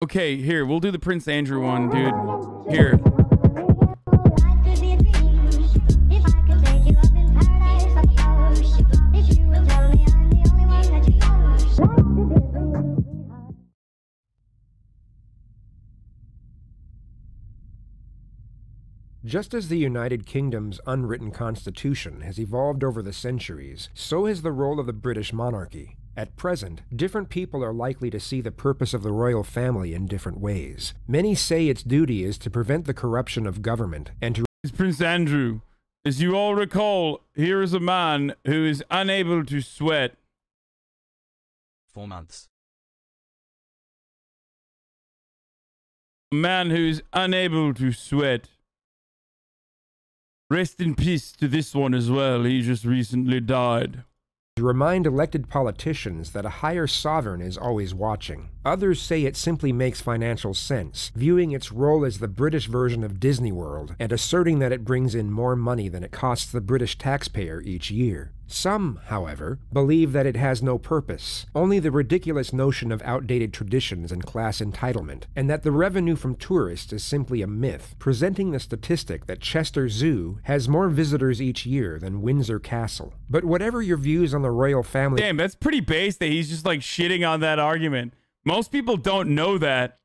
Okay, here, we'll do the Prince Andrew one, dude. Here. Just as the United Kingdom's unwritten constitution has evolved over the centuries, so has the role of the British monarchy. At present, different people are likely to see the purpose of the royal family in different ways. Many say its duty is to prevent the corruption of government and to... Prince Andrew, as you all recall, here is a man who is unable to sweat. 4 months. A man who is unable to sweat. Rest in peace to this one as well. He just recently died. To remind elected politicians that a higher sovereign is always watching. Others say it simply makes financial sense, viewing its role as the British version of Disney World and asserting that it brings in more money than it costs the British taxpayer each year. Some, however, believe that it has no purpose, only the ridiculous notion of outdated traditions and class entitlement, and that the revenue from tourists is simply a myth, presenting the statistic that Chester Zoo has more visitors each year than Windsor Castle. But whatever your views on the royal family... Damn, that's pretty base that he's just like shitting on that argument. Most people don't know that.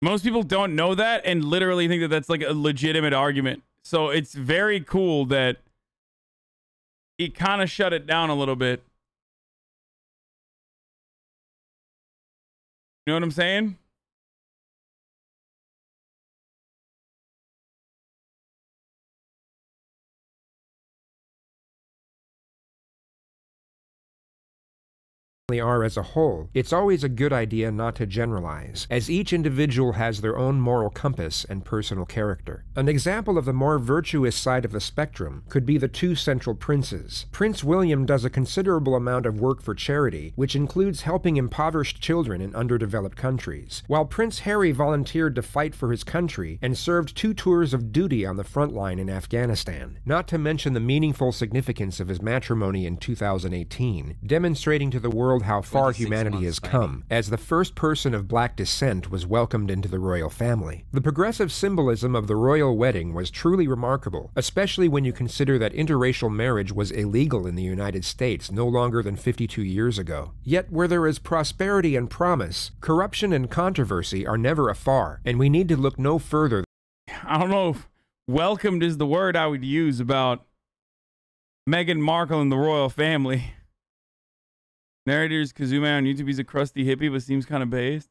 Most people don't know that and literally think that that's like a legitimate argument. So it's very cool that he kind of shut it down a little bit. You know what I'm saying? are as a whole, it's always a good idea not to generalize, as each individual has their own moral compass and personal character. An example of the more virtuous side of the spectrum could be the two central princes. Prince William does a considerable amount of work for charity, which includes helping impoverished children in underdeveloped countries, while Prince Harry volunteered to fight for his country and served 2 tours of duty on the front line in Afghanistan, not to mention the meaningful significance of his matrimony in 2018, demonstrating to the world how far humanity has come, as the first person of black descent was welcomed into the royal family. The progressive symbolism of the royal wedding was truly remarkable, especially when you consider that interracial marriage was illegal in the United States no longer than 52 years ago. Yet where there is prosperity and promise, corruption and controversy are never afar, and we need to look no further. I don't know if welcomed is the word I would use about Meghan Markle and the royal family. Narrators Kazuma on YouTube, he's a crusty hippie, but seems kind of based.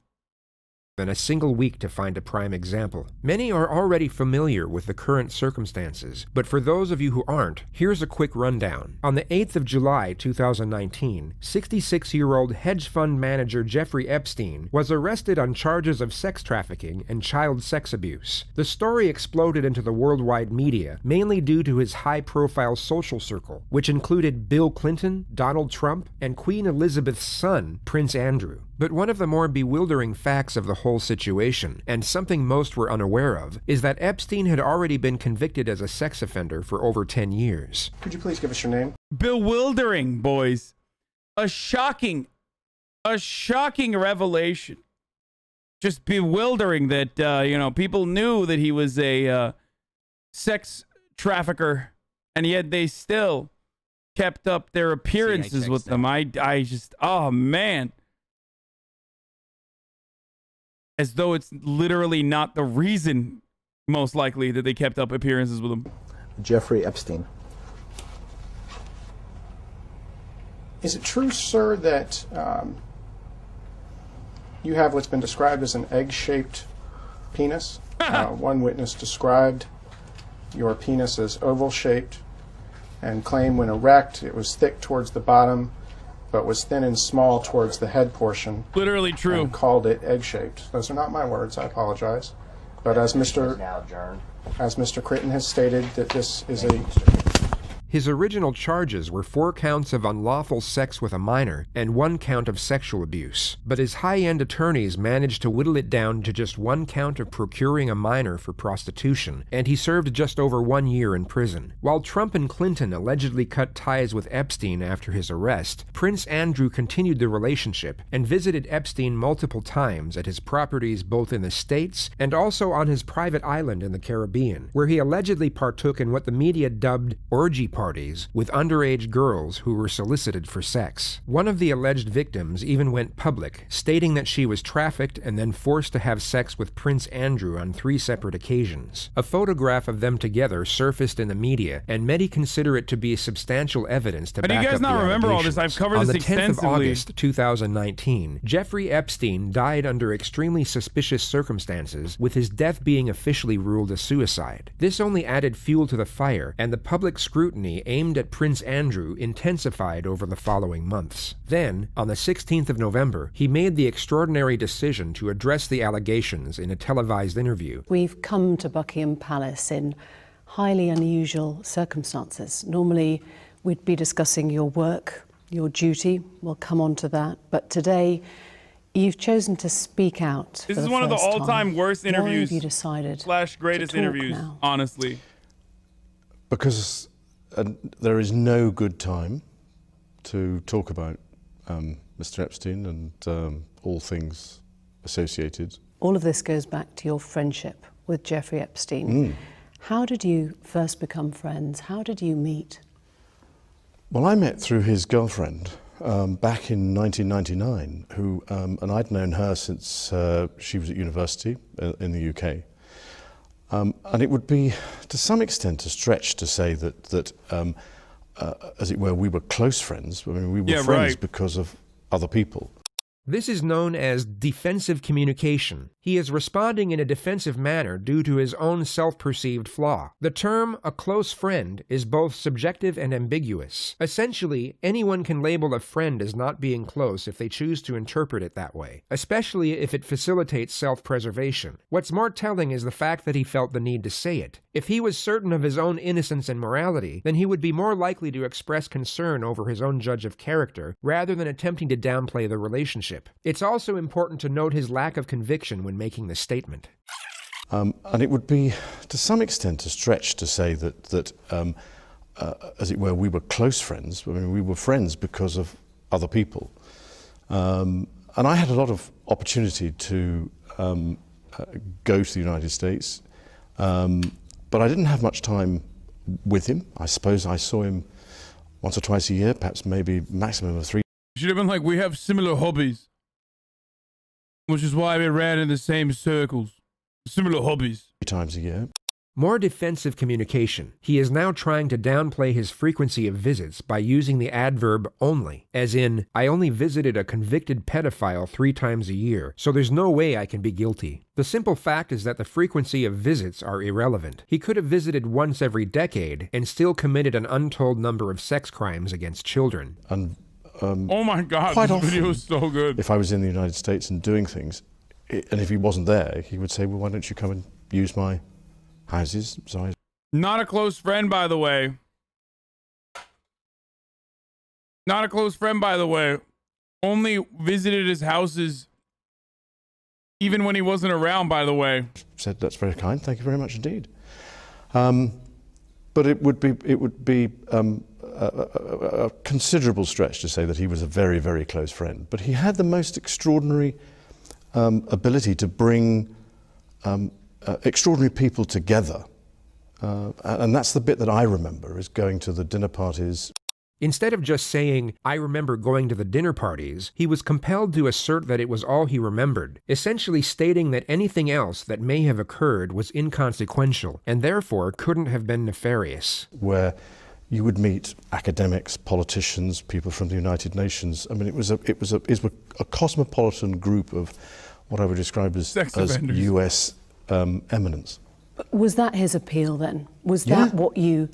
Than a single week to find a prime example. Many are already familiar with the current circumstances, but for those of you who aren't, here's a quick rundown. On the 8th of July 2019, 66-year-old hedge fund manager Jeffrey Epstein was arrested on charges of sex trafficking and child sex abuse. The story exploded into the worldwide media, mainly due to his high-profile social circle, which included Bill Clinton, Donald Trump, and Queen Elizabeth's son, Prince Andrew. But one of the more bewildering facts of the whole situation, and something most were unaware of, is that Epstein had already been convicted as a sex offender for over 10 years. Could you please give us your name? Bewildering, boys. A shocking revelation. Just bewildering that, you know, people knew that he was a sex trafficker, and yet they still kept up their appearances with them. I just, oh, man. As though it's literally not the reason, most likely, that they kept up appearances with him. Jeffrey Epstein. Is it true, sir, that you have what's been described as an egg-shaped penis? One witness described your penis as oval-shaped and claimed when erect it was thick towards the bottom but was thin and small towards the head portion. Literally true. And called it egg-shaped. Those are not my words, I apologize. But as Mr. Critton has stated, that this is a... His original charges were 4 counts of unlawful sex with a minor and 1 count of sexual abuse, but his high-end attorneys managed to whittle it down to just 1 count of procuring a minor for prostitution, and he served just over 1 year in prison. While Trump and Clinton allegedly cut ties with Epstein after his arrest, Prince Andrew continued the relationship and visited Epstein multiple times at his properties both in the States and also on his private island in the Caribbean, where he allegedly partook in what the media dubbed orgy parties with underage girls who were solicited for sex. One of the alleged victims even went public, stating that she was trafficked and then forced to have sex with Prince Andrew on 3 separate occasions. A photograph of them together surfaced in the media, and many consider it to be substantial evidence to back up the allegations. How do you guys not remember all this? I've covered this extensively. On the 10th of August 2019, Jeffrey Epstein died under extremely suspicious circumstances, with his death being officially ruled a suicide. This only added fuel to the fire, and the public scrutiny aimed at Prince Andrew intensified over the following months. Then, on the 16th of November, he made the extraordinary decision to address the allegations in a televised interview. We've come to Buckingham Palace in highly unusual circumstances. Normally, we'd be discussing your work, your duty. We'll come on to that. But today, you've chosen to speak out. This is one of the all-time worst interviews. Why have you decided / greatest interviews, now? Honestly. Because there is no good time to talk about Mr. Epstein and all things associated. All of this goes back to your friendship with Jeffrey Epstein. How did you first become friends? How did you meet? Well, I met through his girlfriend back in 1999, who, and I'd known her since she was at university in the UK. And it would be, to some extent, a stretch to say that as it were, we were close friends. I mean, we were friends because of other people. This is known as defensive communication. He is responding in a defensive manner due to his own self-perceived flaw. The term "a close friend" is both subjective and ambiguous. Essentially, anyone can label a friend as not being close if they choose to interpret it that way, especially if it facilitates self-preservation. What's more telling is the fact that he felt the need to say it. If he was certain of his own innocence and morality, then he would be more likely to express concern over his own judge of character, rather than attempting to downplay the relationship. It's also important to note his lack of conviction when making this statement. And it would be, to some extent, a stretch to say that as it were, we were close friends. I mean, we were friends because of other people. And I had a lot of opportunity to go to the United States, but I didn't have much time with him. I suppose I saw him once or twice a year, perhaps maybe maximum of 3. You should have been like, we have similar hobbies. Which is why we ran in the same circles. Similar hobbies. 3 times a year. More defensive communication. He is now trying to downplay his frequency of visits by using the adverb only, as in, I only visited a convicted pedophile 3 times a year, so there's no way I can be guilty. The simple fact is that the frequency of visits are irrelevant. He could have visited once every decade and still committed an untold number of sex crimes against children. And oh my God, quite this often, video is so good. If I was in the United States and doing things, and if he wasn't there, he would say, well, why don't you come and use my houses? So Not a close friend, by the way. Not a close friend, by the way. Only visited his houses even when he wasn't around, by the way. Said, that's very kind, thank you very much indeed. But it would be a considerable stretch to say that he was a very, very close friend. But he had the most extraordinary ability to bring extraordinary people together. And that's the bit that I remember, is going to the dinner parties. Instead of just saying, I remember going to the dinner parties, he was compelled to assert that it was all he remembered, essentially stating that anything else that may have occurred was inconsequential, and therefore couldn't have been nefarious. Where you would meet academics, politicians, people from the United Nations. I mean, it was a cosmopolitan group of what I would describe as US eminence. Was that his appeal then? Was that what you...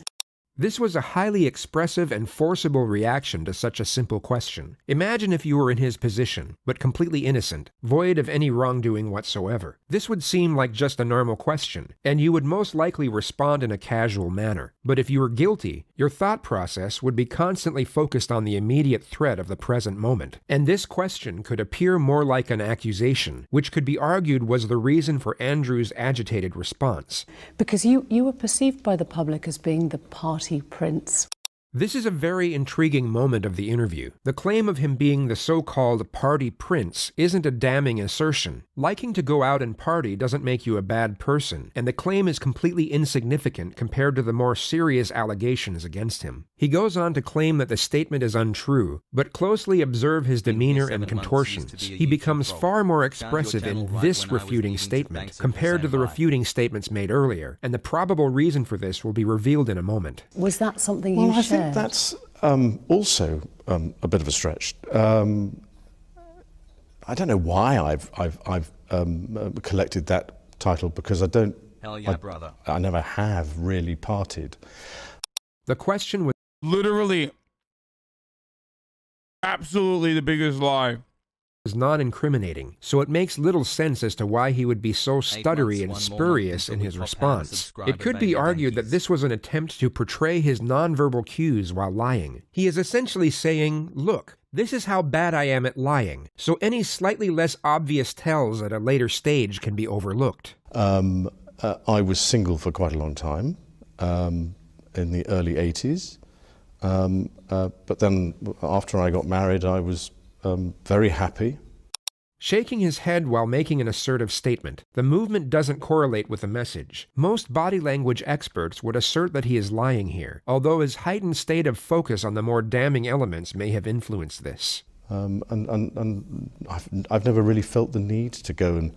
This was a highly expressive and forcible reaction to such a simple question. Imagine if you were in his position, but completely innocent, void of any wrongdoing whatsoever. This would seem like just a normal question, and you would most likely respond in a casual manner. But if you were guilty, your thought process would be constantly focused on the immediate threat of the present moment. And this question could appear more like an accusation, which could be argued was the reason for Andrew's agitated response. Because you were perceived by the public as being the party prince. This is a very intriguing moment of the interview. The claim of him being the so-called party prince isn't a damning assertion. Liking to go out and party doesn't make you a bad person, and the claim is completely insignificant compared to the more serious allegations against him. He goes on to claim that the statement is untrue, but closely observe his demeanor and contortions. He becomes far more expressive in this refuting statement compared to the refuting statements made earlier, and the probable reason for this will be revealed in a moment. Was that something you shared? I think that's also a bit of a stretch. I don't know why I've collected that title, because I don't. Hell yeah, brother. I never have really partied. The question was Literally, absolutely the biggest lie. non-incriminating, so it makes little sense as to why he would be so stuttery and spurious in his response. It could be argued that this was an attempt to portray his nonverbal cues while lying. He is essentially saying, look, this is how bad I am at lying, so any slightly less obvious tells at a later stage can be overlooked. I was single for quite a long time, in the early 80s, but then after I got married I was very happy. Shaking his head while making an assertive statement, the movement doesn't correlate with the message. Most body language experts would assert that he is lying here, although his heightened state of focus on the more damning elements may have influenced this. And I've never really felt the need to go and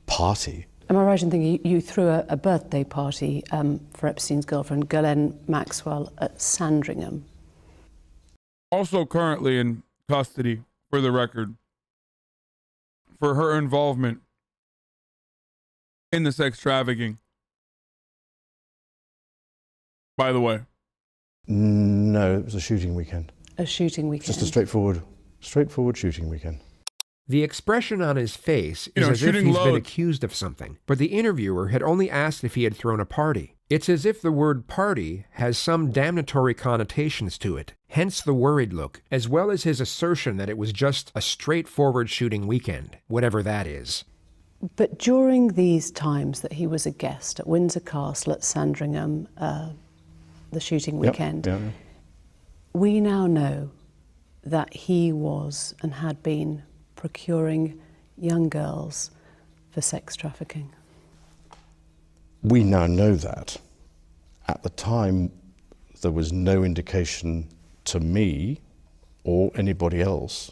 party. Am I right in thinking you threw a birthday party for Epstein's girlfriend, Ghislaine Maxwell, at Sandringham? Also currently in custody, for the record, for her involvement in the sex trafficking. By the way. No, it was a shooting weekend. A shooting weekend? Just a straightforward shooting weekend. The expression on his face is as if he's been accused of something, but the interviewer had only asked if he had thrown a party. It's as if the word party has some damnatory connotations to it, hence the worried look, as well as his assertion that it was just a straightforward shooting weekend, whatever that is. But during these times that he was a guest at Windsor Castle at Sandringham, the shooting weekend, we now know that he was and had been procuring young girls for sex trafficking. We now know that. At the time, there was no indication to me or anybody else.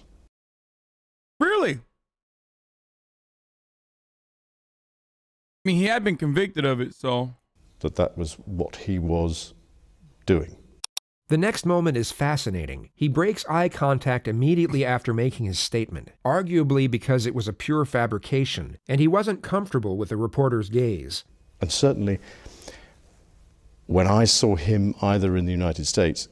Really? I mean, he had been convicted of it, so. That was what he was doing. The next moment is fascinating. He breaks eye contact immediately after making his statement, arguably because it was a pure fabrication, and he wasn't comfortable with the reporter's gaze. And certainly, when I saw him either in the United States...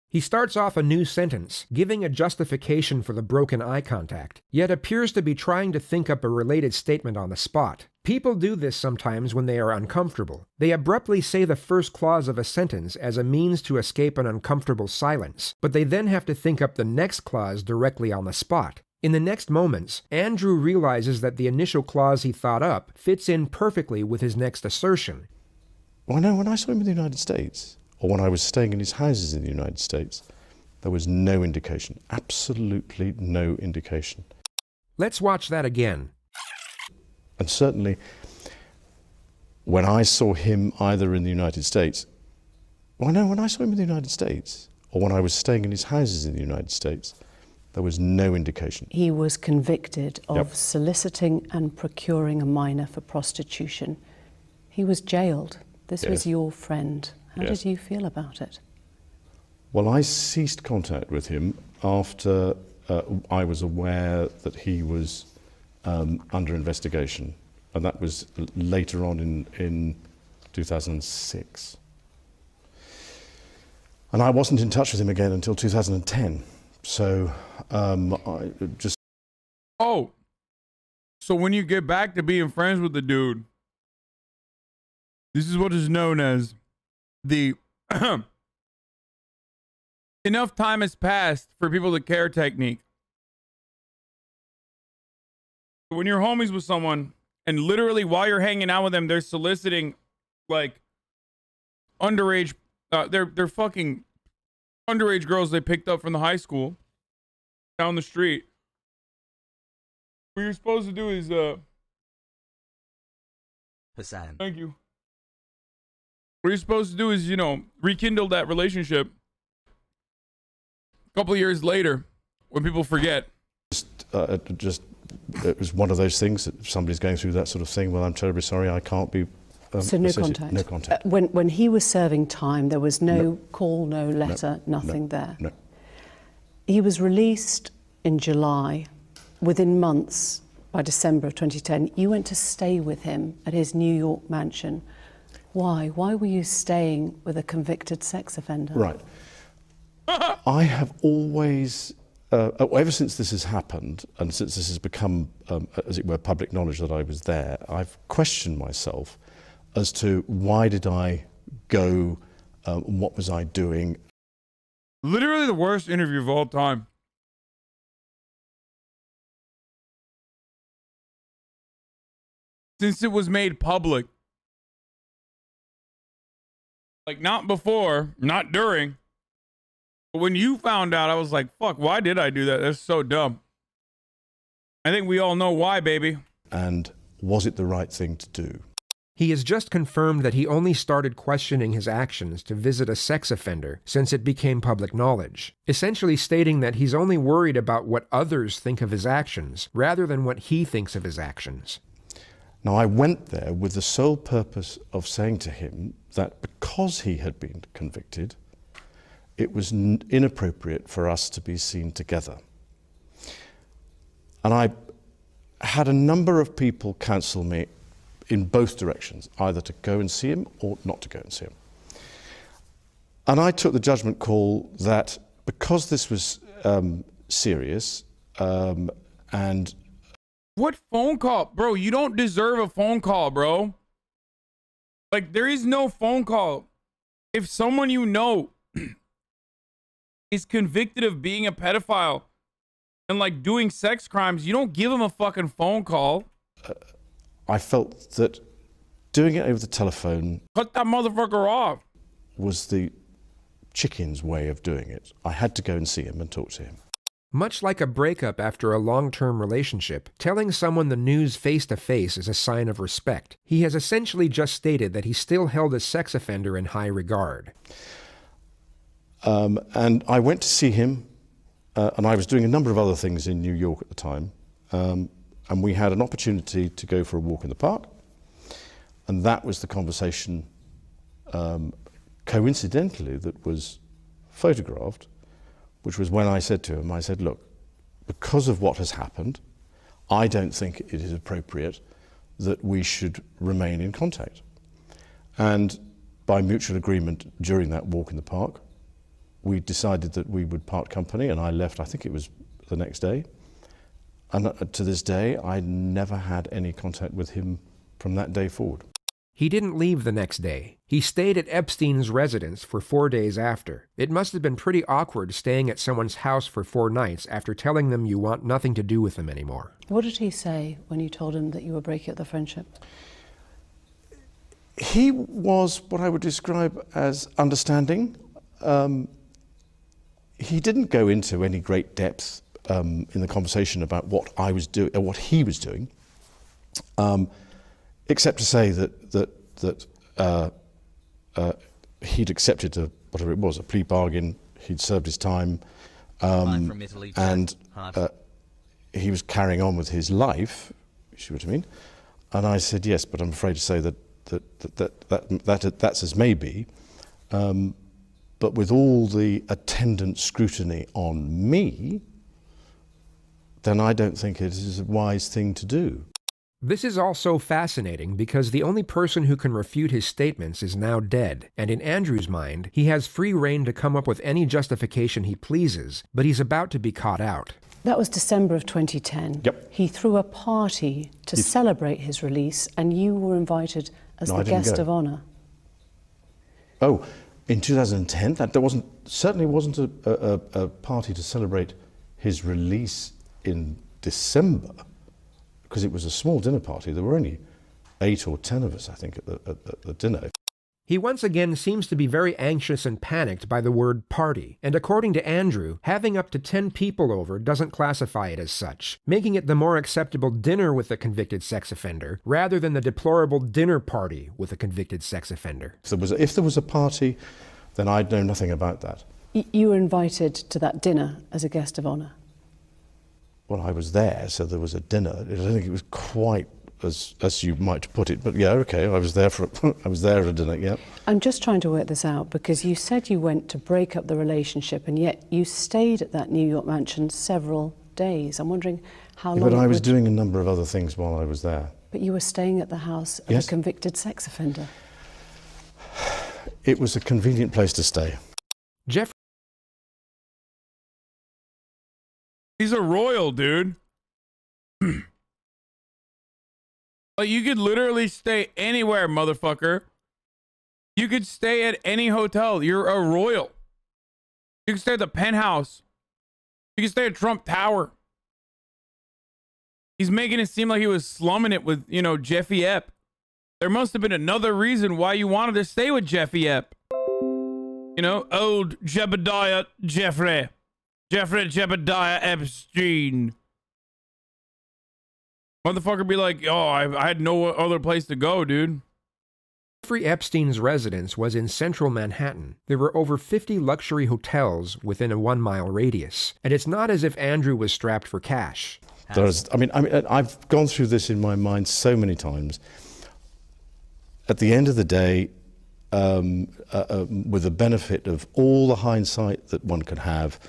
He starts off a new sentence, giving a justification for the broken eye contact, yet appears to be trying to think up a related statement on the spot. People do this sometimes when they are uncomfortable. They abruptly say the first clause of a sentence as a means to escape an uncomfortable silence, but they then have to think up the next clause directly on the spot. In the next moments, Andrew realizes that the initial clause he thought up fits in perfectly with his next assertion. Well, no, when I saw him in the United States, or when I was staying in his houses in the United States, there was no indication, absolutely no indication. Let's watch that again. And certainly, when I saw him either in the United States, well, no, when I saw him in the United States, or when I was staying in his houses in the United States, there was no indication. He was convicted of soliciting and procuring a minor for prostitution. He was jailed. This was your friend. How did you feel about it? Well, I ceased contact with him after I was aware that he was under investigation, and that was later on in 2006. And I wasn't in touch with him again until 2010. So I just... Oh, so when you get back to being friends with the dude, this is what is known as the enough time has passed for people to care technique. When you're homies with someone and literally while you're hanging out with them, they're soliciting like underage, they're fucking underage girls they picked up from the high school down the street. What you're supposed to do is, Hassan. thank you. What you're supposed to do is, you know, rekindle that relationship a couple of years later when people forget. It was one of those things that if somebody's going through that sort of thing, well, I'm terribly sorry, I can't be... So no contact? No contact. When he was serving time, there was no call, no letter, nothing there? No. He was released in July. Within months, by December of 2010, you went to stay with him at his New York mansion. Why? Why were you staying with a convicted sex offender? Right. I have always, ever since this has happened, and since this has become, as it were, public knowledge that I was there, I've questioned myself as to why did I go, what was I doing. Literally the worst interview of all time. Since it was made public. Like, not before, not during. But when you found out, I was like, fuck, why did I do that? That's so dumb. I think we all know why, baby. And was it the right thing to do? He has just confirmed that he only started questioning his actions to visit a sex offender since it became public knowledge, essentially stating that he's only worried about what others think of his actions rather than what he thinks of his actions. Now, I went there with the sole purpose of saying to him that because he had been convicted, it was inappropriate for us to be seen together. And I had a number of people counsel me in both directions, either to go and see him or not to go and see him. And I took the judgment call that because this was serious and... What phone call? Bro, you don't deserve a phone call, bro. Like, there is no phone call. If someone you know is convicted of being a pedophile and, like, doing sex crimes, you don't give them a fucking phone call. I felt that doing it over the telephone... Cut that motherfucker off. ...was the chicken's way of doing it. I had to go and see him and talk to him. Much like a breakup after a long-term relationship, telling someone the news face-to-face is a sign of respect. He has essentially just stated that he still held a sex offender in high regard. And I went to see him, and I was doing a number of other things in New York at the time, and we had an opportunity to go for a walk in the park, and that was the conversation, coincidentally, that was photographed, which was when I said to him, I said, look, because of what has happened, I don't think it is appropriate that we should remain in contact. And by mutual agreement during that walk in the park, we decided that we would part company, and I left, I think it was the next day. And to this day, I never had any contact with him from that day forward. He didn't leave the next day. He stayed at Epstein's residence for 4 days after. It must have been pretty awkward staying at someone's house for 4 nights after telling them you want nothing to do with them anymore. What did he say when you told him that you were breaking up the friendship? He was what I would describe as understanding. He didn't go into any great depth in the conversation about what I was doing, or what he was doing, except to say that he'd accepted whatever it was, a plea bargain. He'd served his time, From Italy to and Hard. he was carrying on with his life. You see what I mean? And I said yes, but I'm afraid to say that's as may be. But with all the attendant scrutiny on me, then I don't think it is a wise thing to do. This is also fascinating because the only person who can refute his statements is now dead, and in Andrew's mind, he has free rein to come up with any justification he pleases, but he's about to be caught out. That was December of 2010. Yep. He threw a party to celebrate his release, and you were invited as the guest of honour. Oh, in 2010? That certainly wasn't a party to celebrate his release in December, because it was a small dinner party. There were only 8 or 10 of us, I think, at the dinner. He once again seems to be very anxious and panicked by the word party, and according to Andrew, having up to 10 people over doesn't classify it as such, making it the more acceptable dinner with a convicted sex offender, rather than the deplorable dinner party with a convicted sex offender. If there was a party, then I'd know nothing about that. You were invited to that dinner as a guest of honour? Well, I was there, so there was a dinner. I don't think it was quite as you might put it, but yeah, okay, I was there at a dinner, yeah. I'm just trying to work this out, because you said you went to break up the relationship, and yet you stayed at that New York mansion several days. I'm wondering how long... But I was doing a number of other things while I was there. But you were staying at the house of a convicted sex offender. It was a convenient place to stay. Jeff. He's a royal, dude. Like, you could literally stay anywhere, motherfucker. You could stay at any hotel. You're a royal. You can stay at the penthouse. You can stay at Trump Tower. He's making it seem like he was slumming it with, you know, Jeffy Epp. There must have been another reason why you wanted to stay with Jeffy Epp. You know, old Jebediah Jeffrey Jebediah Epstein. Motherfucker be like, oh, I had no other place to go, dude. Jeffrey Epstein's residence was in central Manhattan. There were over 50 luxury hotels within a 1-mile radius, and it's not as if Andrew was strapped for cash. I mean, I've gone through this in my mind so many times. At the end of the day, with the benefit of all the hindsight that one could have,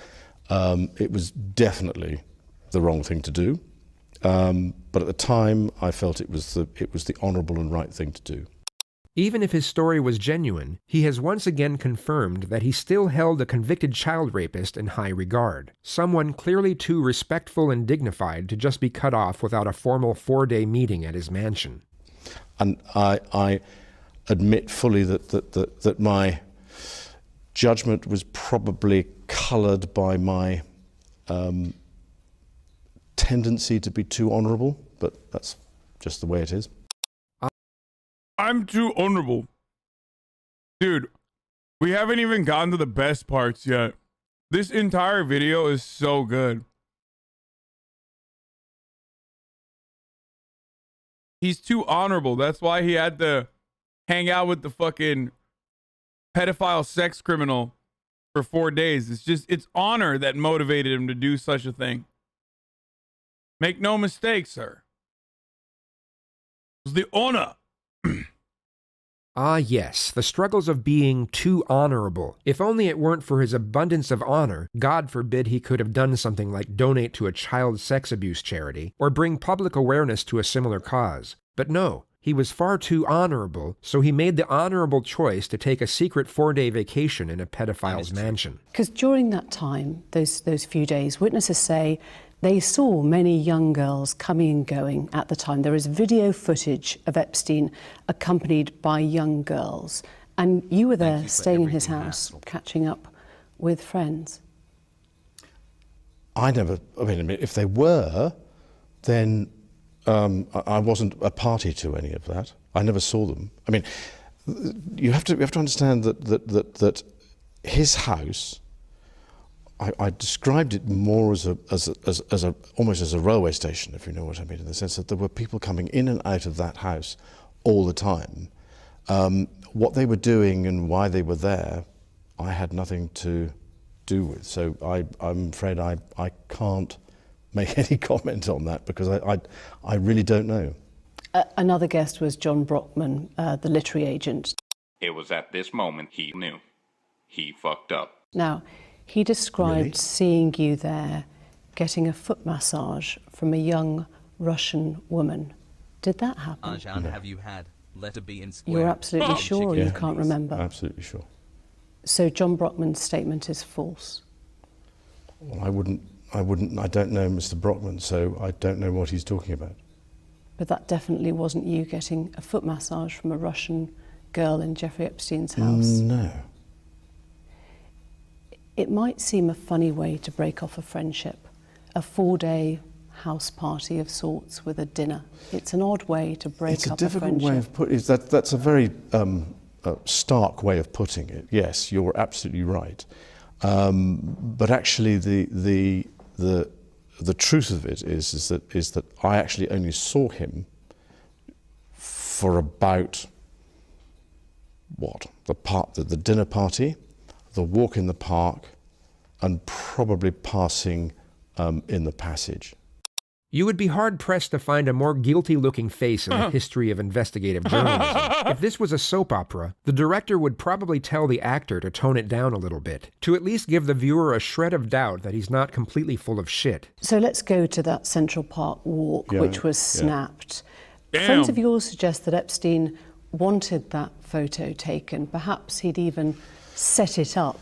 it was definitely the wrong thing to do. But at the time, I felt it was the honourable and right thing to do. Even if his story was genuine, he has once again confirmed that he still held a convicted child rapist in high regard, someone clearly too respectful and dignified to just be cut off without a formal 4-day meeting at his mansion. And I admit fully that my judgment was probably coloured by my tendency to be too honourable, but that's just the way it is. I'm too honorable. Dude, we haven't even gotten to the best parts yet. This entire video is so good. He's too honorable. That's why he had to hang out with the fucking pedophile sex criminal for 4 days. It's honor that motivated him to do such a thing. Make no mistake, sir. It was the honor. Ah, yes, the struggles of being too honorable. If only it weren't for his abundance of honor, God forbid he could have done something like donate to a child sex abuse charity, or bring public awareness to a similar cause. But no, he was far too honorable, so he made the honorable choice to take a secret 4-day vacation in a pedophile's mansion. Because during that time, those few days, witnesses say they saw many young girls coming and going at the time. There is video footage of Epstein accompanied by young girls. And you were there staying in his house, catching up with friends. I mean, if they were, then I wasn't a party to any of that. I never saw them. I mean, you have to understand that his house, I described it more as almost as a railway station, if you know what I mean, in the sense that there were people coming in and out of that house all the time. What they were doing and why they were there, I had nothing to do with. So I'm afraid I can't make any comment on that, because I really don't know. Another guest was John Brockman, the literary agent. It was at this moment he knew. He fucked up. Now, he described seeing you there, getting a foot massage from a young Russian woman. Did that happen? Arjan, have you had letter B in square? You're absolutely sure, or you can't remember? Absolutely sure. So John Brockman's statement is false. Well, I don't know Mr. Brockman, so I don't know what he's talking about. But that definitely wasn't you getting a foot massage from a Russian girl in Jeffrey Epstein's house. No. It might seem a funny way to break off a friendship, a 4-day house party of sorts with a dinner. It's an odd way to break up a friendship. It's a difficult way of putting it. That's a very stark way of putting it. Yes, you're absolutely right. But actually, the truth of it is that I actually only saw him for about the dinner party, the walk in the park, and probably passing in the passage. You would be hard-pressed to find a more guilty-looking face in the history of investigative journalism. If this was a soap opera, the director would probably tell the actor to tone it down a little bit, to at least give the viewer a shred of doubt that he's not completely full of shit. So let's go to that Central Park walk, which was snapped. Damn. Friends of yours suggest that Epstein wanted that photo taken. Perhaps he'd even set it up.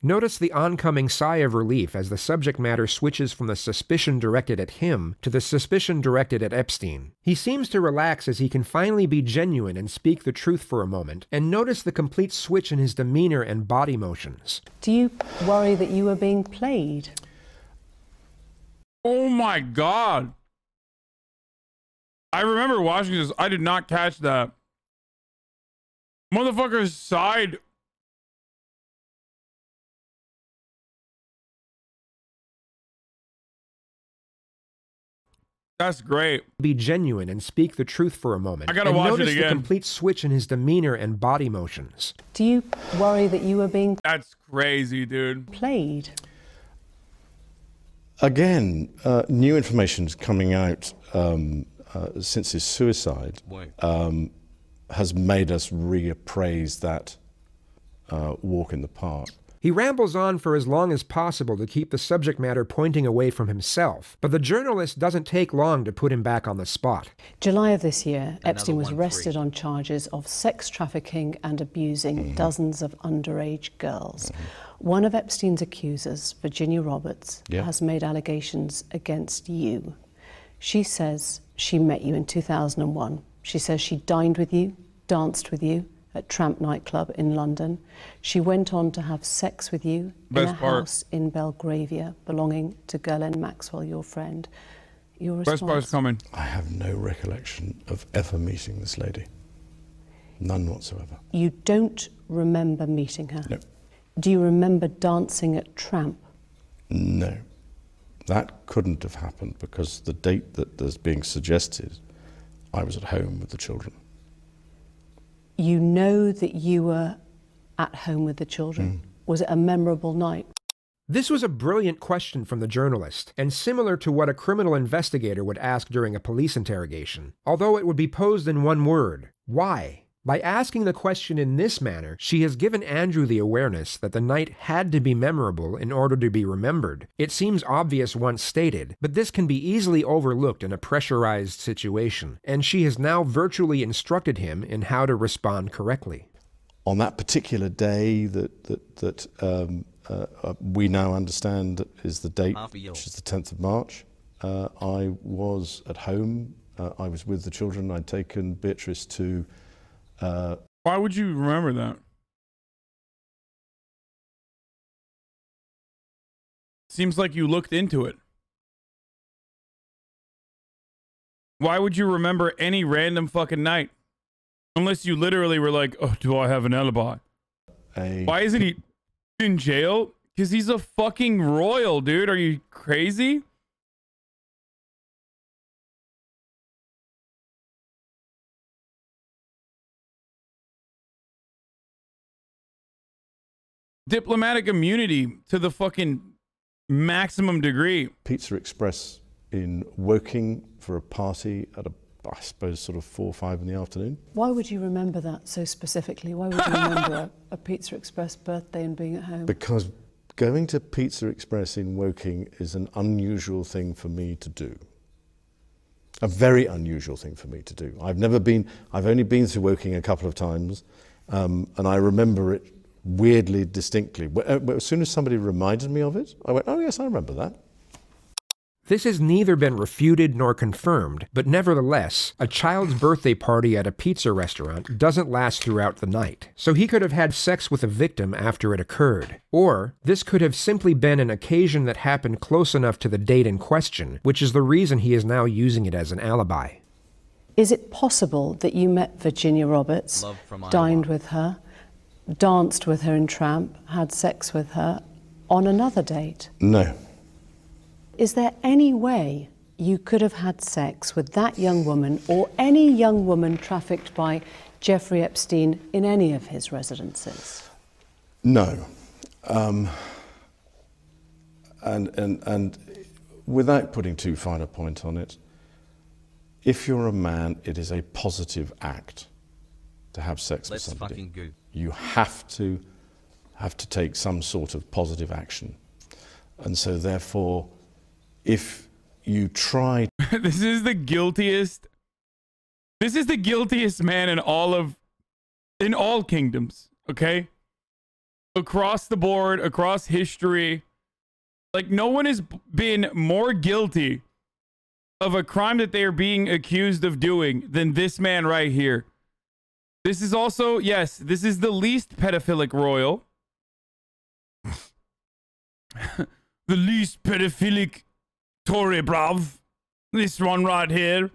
Notice the oncoming sigh of relief as the subject matter switches from the suspicion directed at him to the suspicion directed at Epstein. He seems to relax as he can finally be genuine and speak the truth for a moment, and notice the complete switch in his demeanor and body motions. Do you worry that you were being played? Oh my God. I remember watching this. I did not catch that. Motherfucker's side. That's great. Be genuine and speak the truth for a moment. I gotta watch it notice again. the complete switch in his demeanor and body motions. Do you worry that you were being That's crazy, dude. played? Again, new information is coming out since his suicide has made us reappraise that walk in the park. He rambles on for as long as possible to keep the subject matter pointing away from himself, but the journalist doesn't take long to put him back on the spot. July of this year, Epstein was 1-3. arrested on charges of sex trafficking and abusing dozens of underage girls. One of Epstein's accusers, Virginia Roberts, has made allegations against you. She says she met you in 2001. She says she dined with you, danced with you at Tramp nightclub in London. She went on to have sex with you in a house in Belgravia belonging to Ghislaine Maxwell, your friend. Your response? Best part's coming. I have no recollection of ever meeting this lady. None whatsoever. You don't remember meeting her? No. Do you remember dancing at Tramp? No. That couldn't have happened because the date that is being suggested, I was at home with the children. You know that you were at home with the children. Was it a memorable night? This was a brilliant question from the journalist, and similar to what a criminal investigator would ask during a police interrogation, although it would be posed in one word: why? By asking the question in this manner, she has given Andrew the awareness that the night had to be memorable in order to be remembered. It seems obvious once stated, but this can be easily overlooked in a pressurized situation, and she has now virtually instructed him in how to respond correctly. On that particular day that we now understand is the date, which is the 10th of March, I was at home. I was with the children. I'd taken Beatrice to... Why would you remember that? Seems like you looked into it. Why would you remember any random fucking night? Unless you literally were like, oh, do I have an alibi? Why isn't he in jail? Because he's a fucking royal, dude. Are you crazy? Diplomatic immunity to the fucking maximum degree. Pizza Express in Woking for a party at I suppose sort of 4 or 5 in the afternoon. Why would you remember that so specifically? Why would you remember a Pizza Express birthday and being at home? Because going to Pizza Express in Woking is an unusual thing for me to do. A very unusual thing for me to do. I've only been through Woking a couple of times, and I remember it weirdly distinctly. As soon as somebody reminded me of it, I went, oh yes, I remember that. This has neither been refuted nor confirmed, but nevertheless, a child's birthday party at a pizza restaurant doesn't last throughout the night. So he could have had sex with a victim after it occurred. Or, this could have simply been an occasion that happened close enough to the date in question, which is the reason he is now using it as an alibi. Is it possible that you met Virginia Roberts, dined with her, danced with her in Tramp, had sex with her on another date? No. Is there any way you could have had sex with that young woman or any young woman trafficked by Jeffrey Epstein in any of his residences? No. And without putting too fine a point on it, if you're a man, it is a positive act to have sex with somebody. Fucking go. You have to take some sort of positive action. And so therefore, if you try... This is the guiltiest man in all kingdoms, okay? Across the board, across history. Like, no one has been more guilty of a crime that they are being accused of doing than this man right here. This is also, yes, this is the least pedophilic royal. The least pedophilic Tory, bruv. This one right here.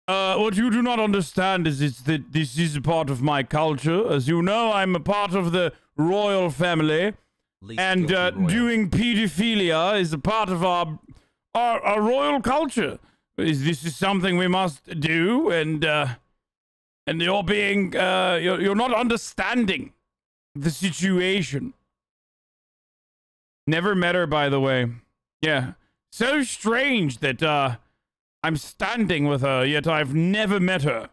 What you do not understand is that this is a part of my culture. As you know, I'm a part of the royal family. And doing pedophilia is a part of our royal culture. This is something we must do, and you're being, you're not understanding the situation. Never met her, by the way. Yeah. So strange that, I'm standing with her, yet I've never met her.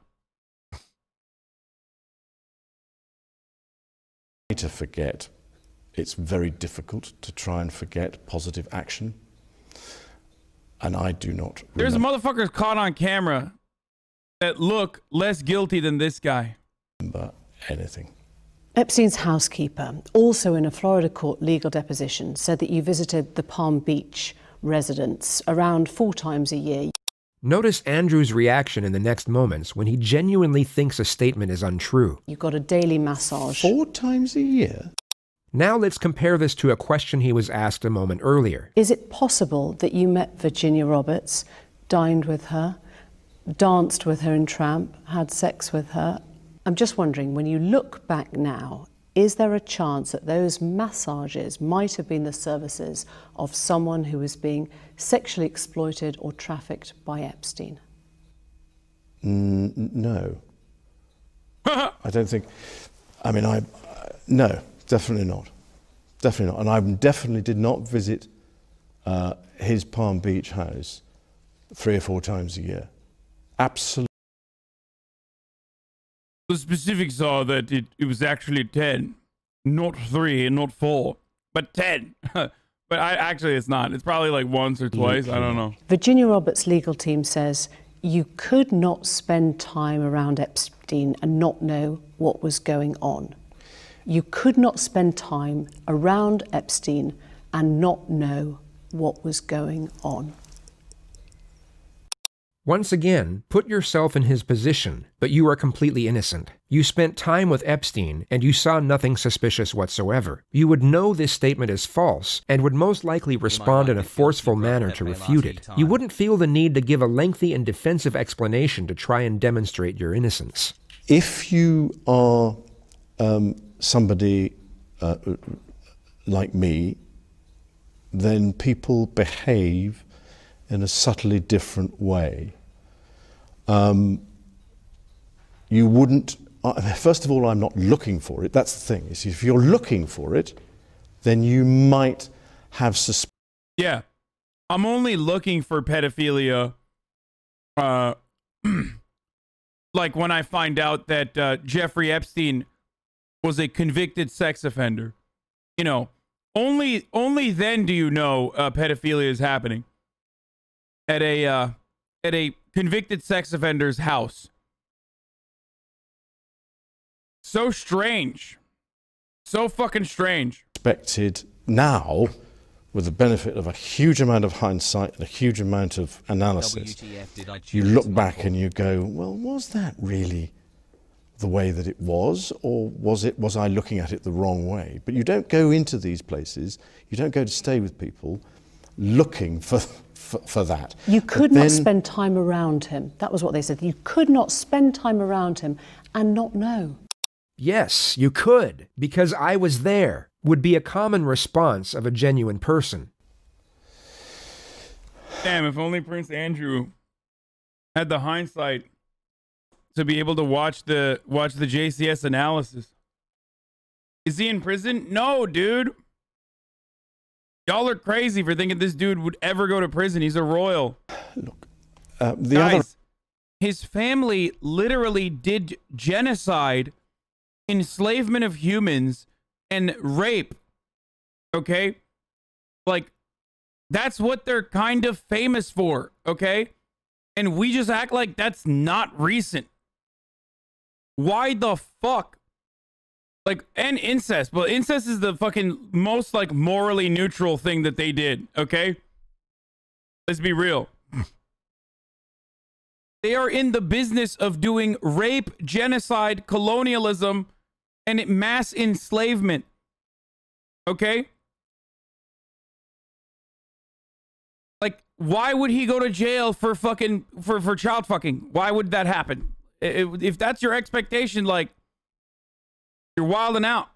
To forget. It's very difficult to try and forget positive action. And I do not remember. There's motherfuckers caught on camera that look less guilty than this guy. Remember anything. Epstein's housekeeper, also in a Florida court legal deposition, said that you visited the Palm Beach residence around 4 times a year. Notice Andrew's reaction in the next moments when he genuinely thinks a statement is untrue. You got a daily massage. 4 times a year? Now let's compare this to a question he was asked a moment earlier. Is it possible that you met Virginia Roberts, dined with her, danced with her in Tramp, had sex with her? I'm just wondering, when you look back now, is there a chance that those massages might have been the services of someone who was being sexually exploited or trafficked by Epstein? No. I don't think... I mean, no, definitely not. Definitely not. And I definitely did not visit his Palm Beach house 3 or 4 times a year. Absolutely. The specifics are that it was actually 10, not 3 and not 4, but 10. But actually it's not. It's probably like once or twice. I don't know. Virginia Roberts' legal team says you could not spend time around Epstein and not know what was going on. You could not spend time around Epstein and not know what was going on. Once again, put yourself in his position, but you are completely innocent. You spent time with Epstein, and you saw nothing suspicious whatsoever. You would know this statement is false, and would most likely respond in a forceful manner to refute it. You wouldn't feel the need to give a lengthy and defensive explanation to try and demonstrate your innocence. If you are somebody like me, then people behave in a subtly different way. You wouldn't, first of all, I'm not looking for it. That's the thing. Is if you're looking for it, then you might have suspicion. Yeah. I'm only looking for pedophilia like when I find out that Jeffrey Epstein was a convicted sex offender. You know, only then do you know pedophilia is happening. At a at a convicted sex offender's house. So strange. So fucking strange. Expected now, with the benefit of a huge amount of hindsight and a huge amount of analysis, WTF did I choose you look my back fault? and you go, well, was that really the way that it was, or was I looking at it the wrong way? But you don't go into these places, you don't go to stay with people looking for that. You could But not then- spend time around him. That was what they said. You could not spend time around him and not know. Yes, you could, because I was there, would be a common response of a genuine person. Damn, if only Prince Andrew had the hindsight to be able to watch the JCS analysis. Is he in prison? No, dude. Y'all are crazy for thinking this dude would ever go to prison. He's a royal. Look, Guys, his family literally did genocide, enslavement of humans, and rape. Okay? Like, that's what they're kind of famous for. Okay? And we just act like that's not recent. Why the fuck? Like, and incest. But incest is the fucking most, like, morally neutral thing that they did. Okay? Let's be real. They are in the business of doing rape, genocide, colonialism, and mass enslavement. Okay? Like, why would he go to jail for fucking, for child fucking? Why would that happen? If that's your expectation, like, you're wilding out.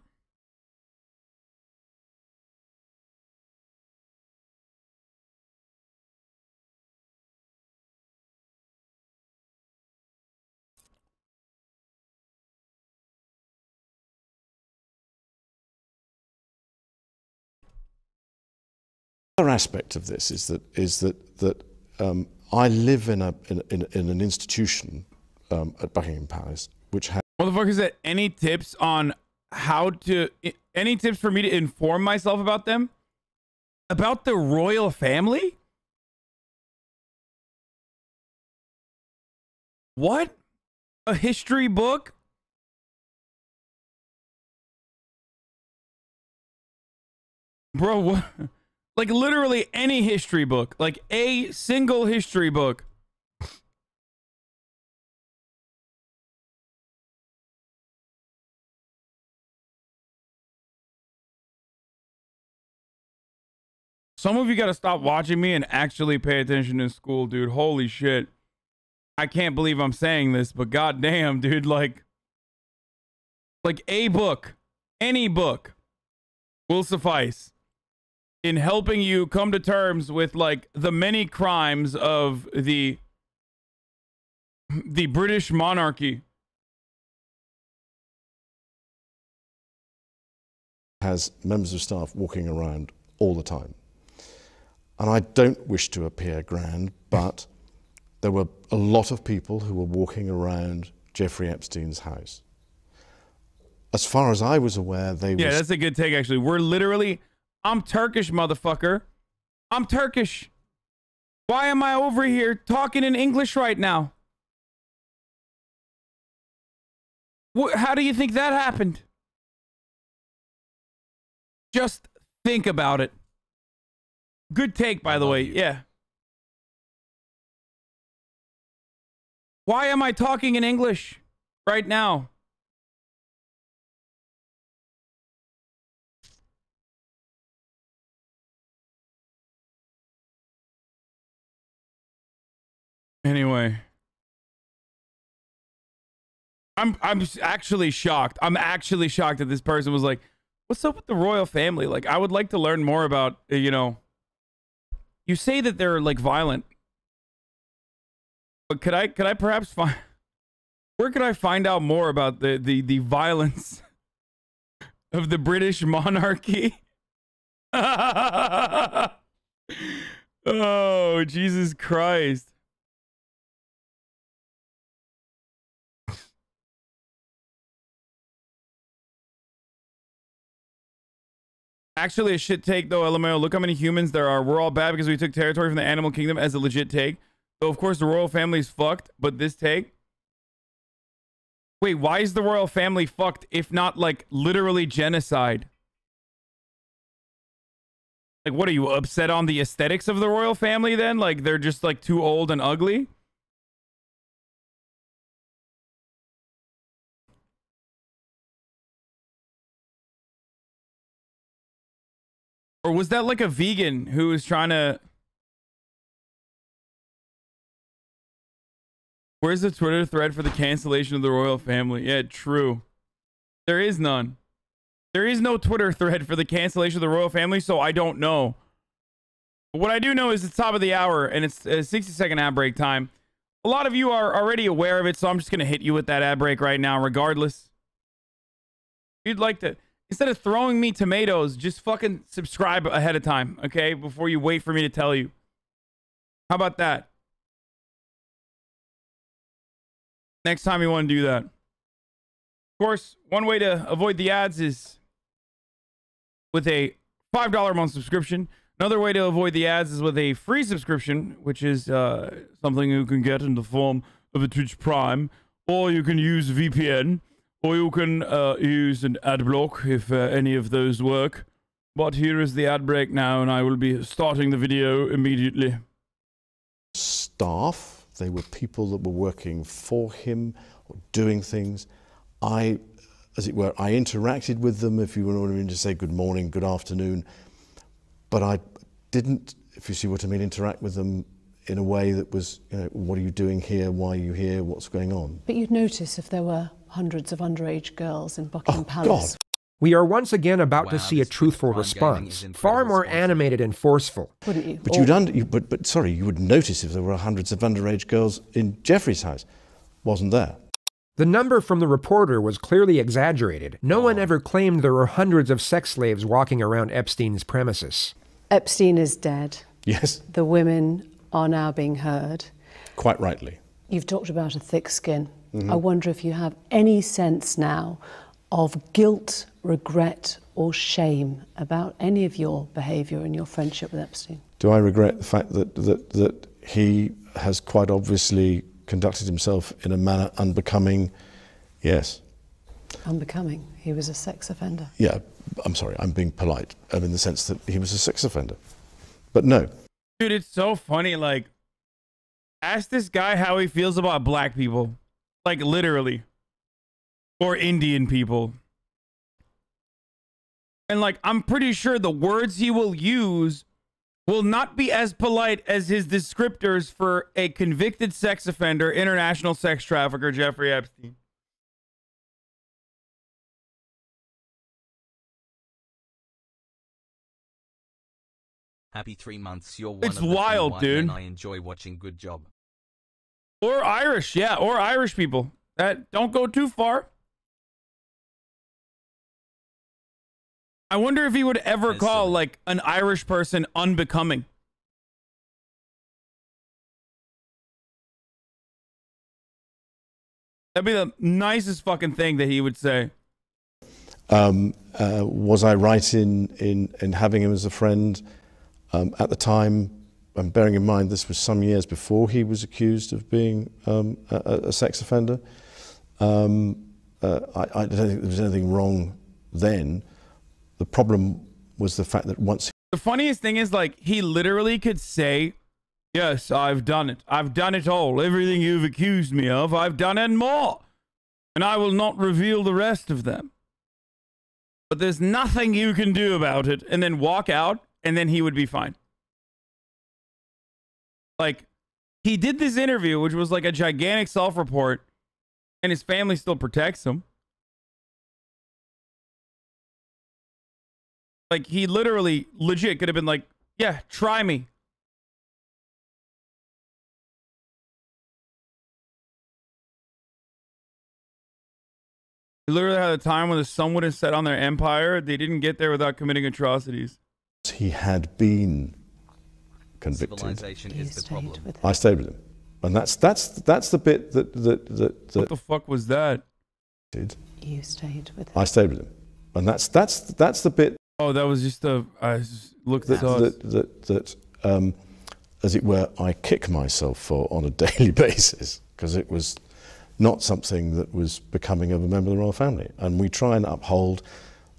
Another aspect of this is that I live in an institution at Buckingham Palace which has Motherfuckers, that any tips on how to, any tips for me to inform myself about them? About the royal family? What? A history book? Bro, what? Like literally any history book. Like a single history book. Some of you got to stop watching me and actually pay attention in school, dude. Holy shit. I can't believe I'm saying this, but goddamn, dude, like a book, any book will suffice in helping you come to terms with like the many crimes of the British monarchy. has members of staff walking around all the time. And I don't wish to appear grand, but there were a lot of people who were walking around Jeffrey Epstein's house. As far as I was aware, they were... Yeah, that's a good take, actually. We're literally... I'm Turkish, motherfucker. I'm Turkish. Why am I over here talking in English right now? How do you think that happened? Just think about it. Good take, by the way. Yeah. Why am I talking in English right now? Anyway. I'm actually shocked. I'm actually shocked that this person was like, what's up with the royal family? Like, I would like to learn more about, you know, you say that they're like violent, but could I perhaps find, where could I find out more about the violence of the British monarchy? Oh, Jesus Christ. Actually, a shit take, though, LMAO. Look how many humans there are. We're all bad because we took territory from the animal kingdom as a legit take. So, of course, the royal family's fucked, but this take... Wait, why is the royal family fucked if not, like, literally genocide? Like, what are you, upset on the aesthetics of the royal family then? Like, they're just, like, too old and ugly? Or was that, like, a vegan who was trying to... Where's the Twitter thread for the cancellation of the royal family? Yeah, true. There is none. There is no Twitter thread for the cancellation of the royal family, so I don't know. But what I do know is it's top of the hour, and it's a 60-second ad break time. A lot of you are already aware of it, so I'm just going to hit you with that ad break right now, regardless. If you'd like to, instead of throwing me tomatoes, just fucking subscribe ahead of time, okay? Before you wait for me to tell you. How about that? Next time you want to do that. Of course, one way to avoid the ads is with a $5 a month subscription. Another way to avoid the ads is with a free subscription, which is something you can get in the form of a Twitch Prime, or you can use VPN, or you can use an ad block if any of those work. But here is the ad break now, and I will be starting the video immediately. Staff, they were people that were working for him, or doing things. As it were, I interacted with them, if you want to say good morning, good afternoon, but I didn't, if you see what I mean, interact with them in a way that was, you know, what are you doing here? Why are you here? What's going on? But you'd notice if there were hundreds of underage girls in Buckingham Palace. God. We are once again about to Wow, see a this truthful crime gaming response, is incredible far more response. animated and forceful. Wouldn't you? But Or- sorry, you would notice if there were hundreds of underage girls in Jeffrey's house. Wasn't there? The number from the reporter was clearly exaggerated. No one ever claimed there were hundreds of sex slaves walking around Epstein's premises. Epstein is dead. Yes, The women are now being heard. quite rightly. You've talked about a thick skin. I wonder if you have any sense now of guilt, regret, or shame about any of your behaviour and your friendship with Epstein. Do I regret the fact that he has quite obviously conducted himself in a manner unbecoming? Yes. Unbecoming. He was a sex offender. Yeah, I'm sorry, I'm being polite, in the sense that he was a sex offender. But no. Dude, it's so funny. Like, ask this guy how he feels about black people. Like, literally. Or Indian people. And, like, I'm pretty sure the words he will use will not be as polite as his descriptors for a convicted sex offender, international sex trafficker, Jeffrey Epstein. Happy 3 months. You're one It's of the few wild, white dude. men I enjoy watching. Good job. Or Irish, yeah, or Irish people. That don't go too far. I wonder if he would ever That's call silly. like an Irish person unbecoming. That'd be the nicest fucking thing that he would say. Was I right in having him as a friend at the time? Bearing in mind this was some years before he was accused of being a sex offender. I don't think there was anything wrong then. The problem was the fact that once... The funniest thing is, like, he literally could say, yes, I've done it. I've done it all. Everything you've accused me of, I've done and more. And I will not reveal the rest of them. But there's nothing you can do about it. And then walk out, and then he would be fine. Like, he did this interview, which was like a gigantic self-report, and his family still protects him. Like, he literally, legit could have been like, yeah, try me. He literally had a time when the sun would have set on their empire. They didn't get there without committing atrocities. he had been convicted, Civilization You is the stayed problem. with I him. stayed with him. And that's the bit that What the fuck was that? did. You stayed with him. I stayed with him. And that's the bit Oh, that was just a. I just looked that at us. as it were, I kick myself for on a daily basis, because it was not something that was becoming of a member of the royal family. And we try and uphold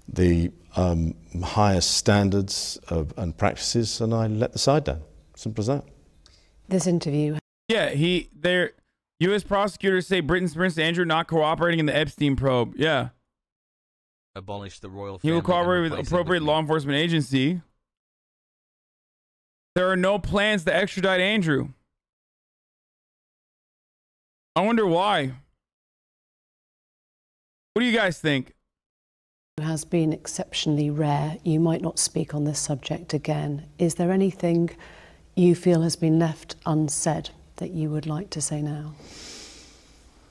the highest standards and practices, and I let the side down. Simple as that. This interview. Yeah, their U.S. prosecutors say Britain's Prince Andrew not cooperating in the Epstein probe. Yeah. Abolish the royal He family. will cooperate with appropriate law enforcement agency. There are no plans to extradite Andrew. I wonder why. What do you guys think? Has been exceptionally rare. You might not speak on this subject again. Is there anything you feel has been left unsaid that you would like to say now?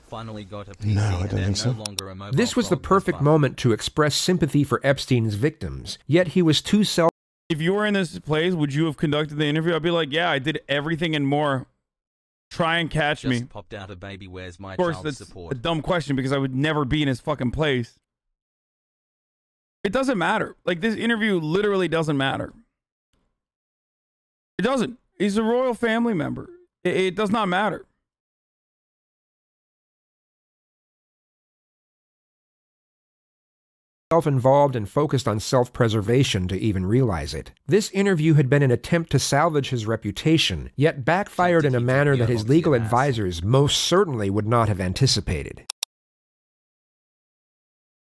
Finally got a PC. No, I don't think so. No longer a mobile This was the phone perfect bus. moment to express sympathy for Epstein's victims, yet he was too If you were in this place, would you have conducted the interview? I'd be like, yeah, I did everything and more. Try and catch Just me. popped out a baby. Where's my Of course, child that's support? a dumb question because I would never be in his fucking place. It doesn't matter. Like, this interview literally doesn't matter. It doesn't. He's a royal family member. It does not matter. self-involved and focused on self-preservation to even realize it. This interview had been an attempt to salvage his reputation, yet backfired in a manner that his legal advisors most certainly would not have anticipated.